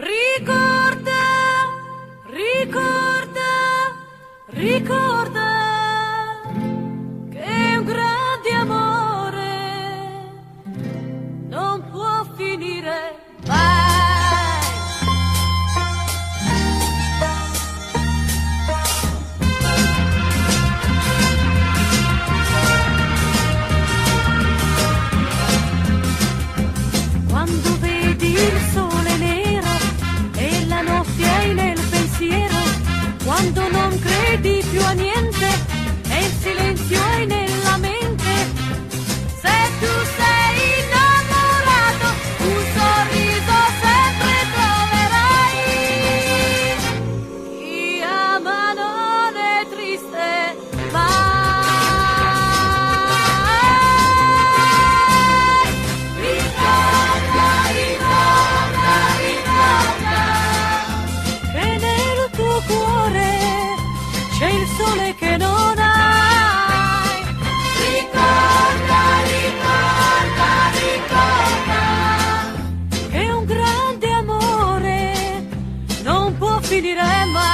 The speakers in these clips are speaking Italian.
Ricorda, ricorda, ricorda che un grande amore non può finire mai. Quando vedi il sole nero e la notte hai nel pensiero, quando non credi più a niente e il silenzio hai nella mente, se tu sei innamorato un sorriso sempre troverai. Chi ama non è triste mai. Ricorda, ricorda, ricorda che nel tuo cuore c'è il sole che non hai. Ricorda, ricorda, ricorda che un grande amore non può finire mai.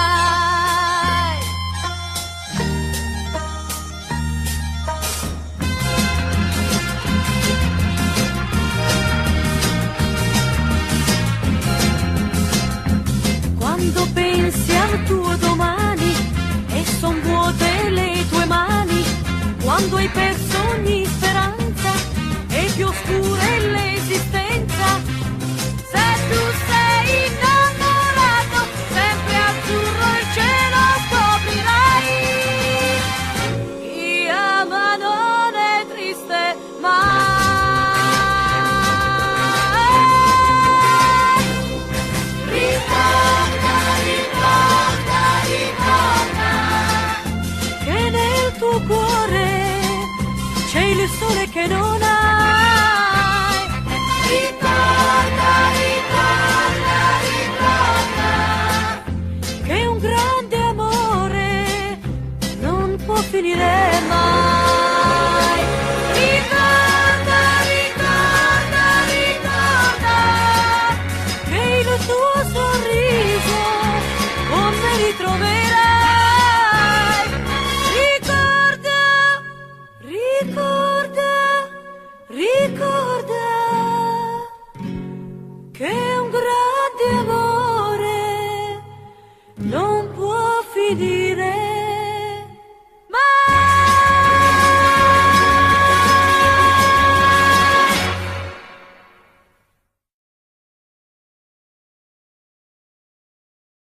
Quando pensi al tuo domani e son vuote le tue mani, quando hai perso ogni speranza e più oscura è l'esistenza, se tu sei innamorato sempre azzurro il cielo scoprirai. Chi ama non è triste mai. Ricorda, ricorda, ricorda che nel tuo cuore c'è il sole che non hai. Ricorda, ricorda, ricorda che un grande amore non può finire mai. Ricorda, ricorda, ricorda che il tuo sorriso con me ritroverai. Ricorda, ricorda, ricorda che un grande amore non può finire.